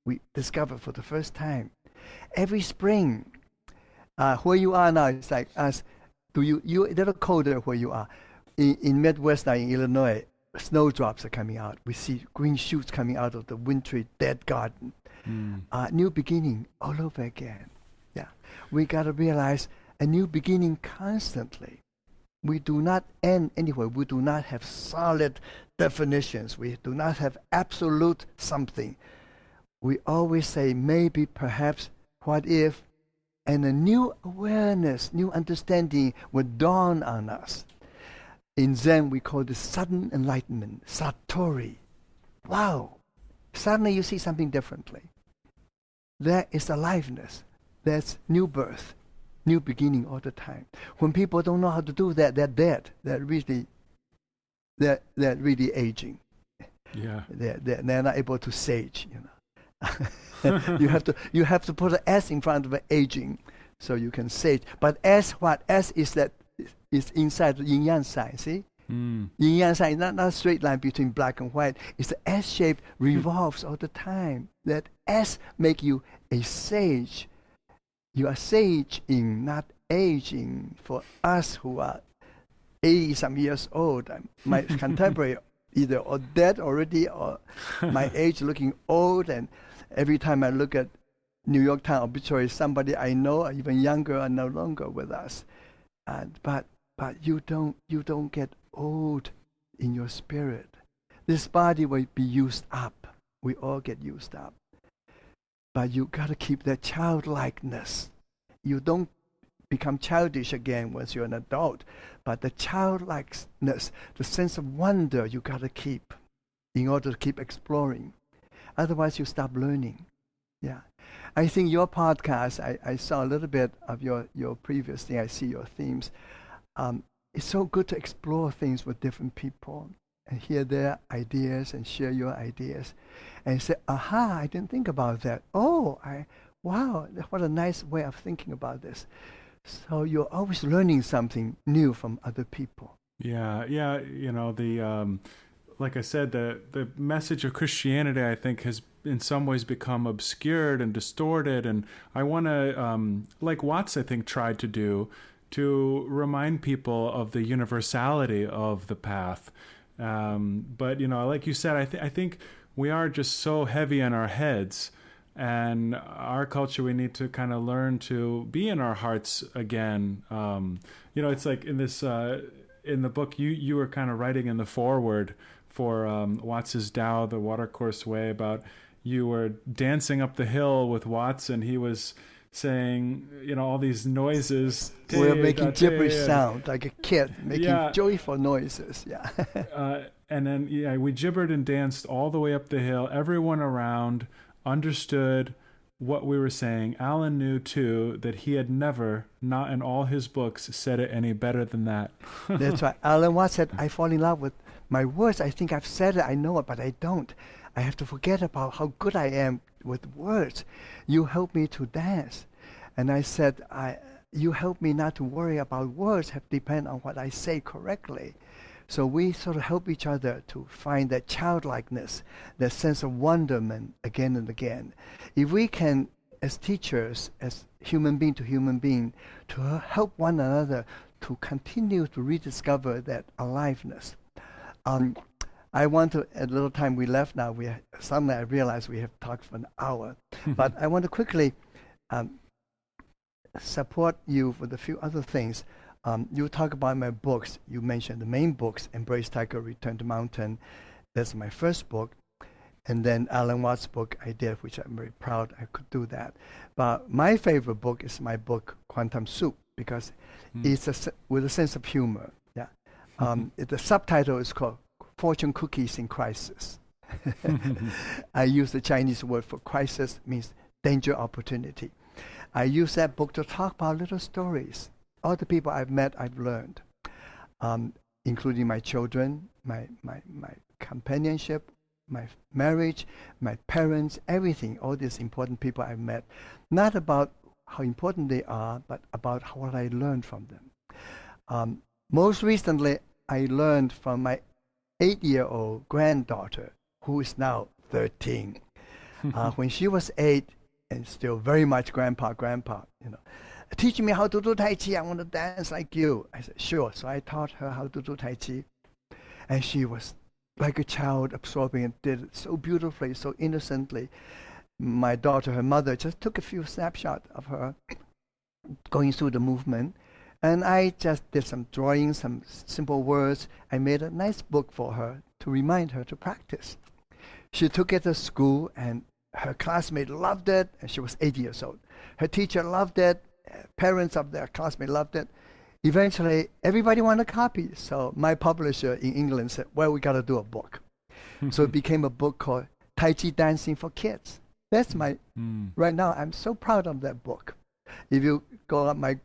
we discover for the first time. Every spring, where you are now, it's like us. You're a little colder where you are. In Midwest now, in Illinois, snowdrops are coming out. We see green shoots coming out of the wintry dead garden. New beginning all over again. Yeah, we got to realize a new beginning constantly. We do not end anywhere. We do not have solid definitions. We do not have absolute something. We always say maybe, perhaps, what if, and a new awareness, new understanding would dawn on us. In Zen, we call this sudden enlightenment, satori. Wow! Suddenly you see something differently. There is aliveness. There's new birth. New beginning all the time. When people don't know how to do that, they're dead. They're really aging. Yeah. They're not able to sage. You have to put an S in front of an aging, so you can sage. But S is inside the yin yang sign. See, yin yang sign is not a straight line between black and white. It's the S shape revolves all the time. That S make you a sage. You are saging, not aging. For us who are 80-some years old. My contemporary either or dead already or my age looking old. And every time I look at New York Times obituary, somebody I know, or even younger, are no longer with us. But you don't get old in your spirit. This body will be used up. We all get used up. But you got to keep that childlikeness. You don't become childish again once you're an adult. But the childlikeness, the sense of wonder, you got to keep in order to keep exploring. Otherwise, you stop learning. Yeah. I think your podcast, I saw a little bit of your previous thing. I see your themes. It's so good to explore things with different people and hear their ideas and share your ideas and say, aha, I didn't think about that. Oh, wow, what a nice way of thinking about this. So you're always learning something new from other people. Yeah. You know, like I said, the message of Christianity, I think, has in some ways become obscured and distorted. And I want to, like Watts, I think, tried to do, to remind people of the universality of the path. But, you know, like you said, I think we are just so heavy on our heads. And our culture, we need to kind of learn to be in our hearts again. You know, it's like in this, in the book, you were kind of writing in the foreword for Watts's Tao, the Watercourse Way, about you were dancing up the hill with Watts, and he was saying, you know, all these noises. We're making gibberish sound, like a kid making joyful noises. Yeah. And then, we gibbered and danced all the way up the hill. Everyone around understood what we were saying. Alan knew, too, that he had never, not in all his books, said it any better than that. That's right. Alan Watts said, I fall in love with my words. I think I've said it, I know it, but I don't. I have to forget about how good I am with words. You help me to dance. And I said, you help me not to worry about words, have depend on what I say correctly. So we sort of help each other to find that childlikeness, that sense of wonderment again and again. If we can, as teachers, as human being to human being, to help one another to continue to rediscover that aliveness. I want to, at the little time we left now, suddenly I realized we have talked for an hour. But I want to quickly support you with a few other things. You talk about my books. You mentioned the main books, Embrace Tiger, Return to Mountain. That's my first book. And then Alan Watts' book I did, which I'm very proud I could do that. But my favorite book is my book, Quantum Soup, because it's with a sense of humor. Yeah. The subtitle is called Fortune Cookies in Crisis. I use the Chinese word for crisis, means danger, opportunity. I use that book to talk about little stories. All the people I've met, I've learned, including my children, my companionship, my marriage, my parents, everything, all these important people I've met. Not about how important they are, but about what I learned from them. Most recently, I learned from my 8-year-old granddaughter, who is now 13. When she was 8 and still very much grandpa, you know, teach me how to do Tai Chi. I want to dance like you. I said, sure. So I taught her how to do Tai Chi. And she was like a child, absorbing and did it so beautifully, so innocently. My daughter, her mother, just took a few snapshots of her going through the movement. And I just did some drawings, some simple words. I made a nice book for her to remind her to practice. She took it to school, and her classmate loved it, and she was 8 years old. Her teacher loved it. Parents of their classmates loved it. Eventually, everybody wanted a copy. So my publisher in England said, well, we got to do a book. So it became a book called Tai Chi Dancing for Kids. That's my, right now, I'm so proud of that book. If you go on my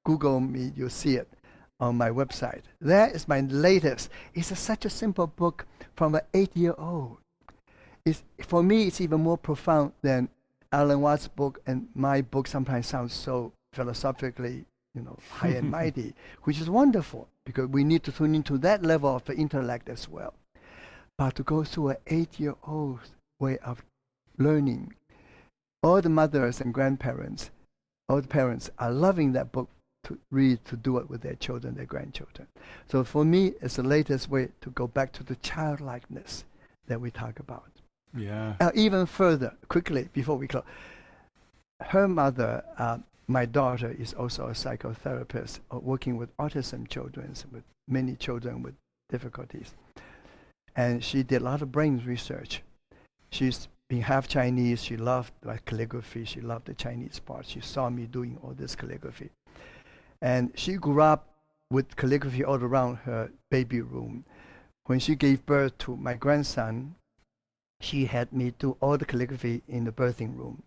Google me, you'll see it on my website. That is my latest. It's such a simple book from an 8-year-old. For me, it's even more profound than Alan Watts' book, and my book sometimes sounds so philosophically, you know, high and mighty, which is wonderful because we need to tune into that level of the intellect as well. But to go through an 8-year-old's way of learning, all the mothers and grandparents, all the parents are loving that book to read, to do it with their children, their grandchildren. So for me, it's the latest way to go back to the childlikeness that we talk about. Yeah. Even further, quickly, before we close, her mother, my daughter, is also a psychotherapist working with autism children, with many children with difficulties. And she did a lot of brain research. She's been half Chinese. She loved calligraphy. She loved the Chinese part. She saw me doing all this calligraphy. And she grew up with calligraphy all around her baby room. When she gave birth to my grandson, she had me do all the calligraphy in the birthing room.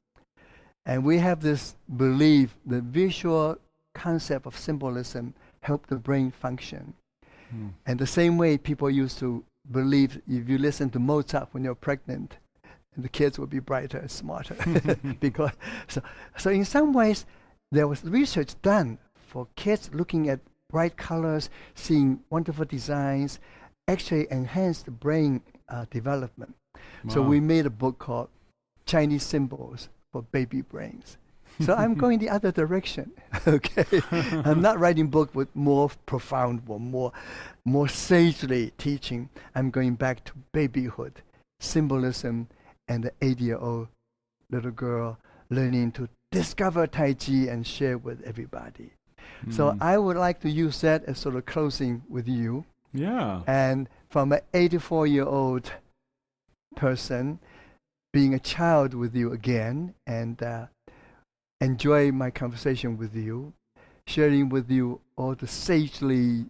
And we have this belief, the visual concept of symbolism help the brain function. And the same way people used to believe if you listen to Mozart when you're pregnant, the kids will be brighter and smarter. Because so in some ways, there was research done for kids looking at bright colors, seeing wonderful designs, actually enhance the brain development. Wow. So we made a book called Chinese Symbols for Baby Brains. So I'm going the other direction. Okay, I'm not writing book with more profound or more sagely teaching. I'm going back to babyhood, symbolism, and the 8-year-old little girl learning to discover Tai Chi and share with everybody. So I would like to use that as sort of closing with you. Yeah. And from an 84-year-old person, being a child with you again, and enjoy my conversation with you, sharing with you all the sagely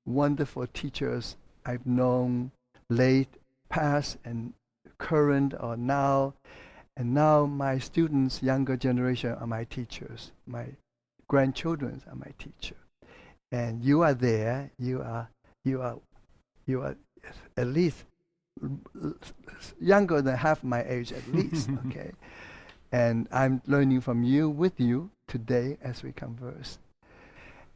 wonderful teachers I've known, late, past, and current, or now. And now my students, younger generation, are my teachers. My grandchildren are my teacher. And you are there. You are at least younger than half my age, at least. Okay. And I'm learning from you, with you, today as we converse.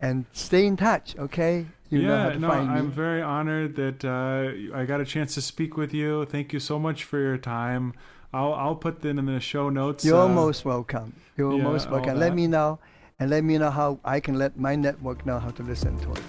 And stay in touch, okay? You know how to find me. I'm very honored that I got a chance to speak with you. Thank you so much for your time. I'll put that in the show notes. You're most welcome. You're most welcome. Let me know, and let me know how I can let my network know how to listen to it.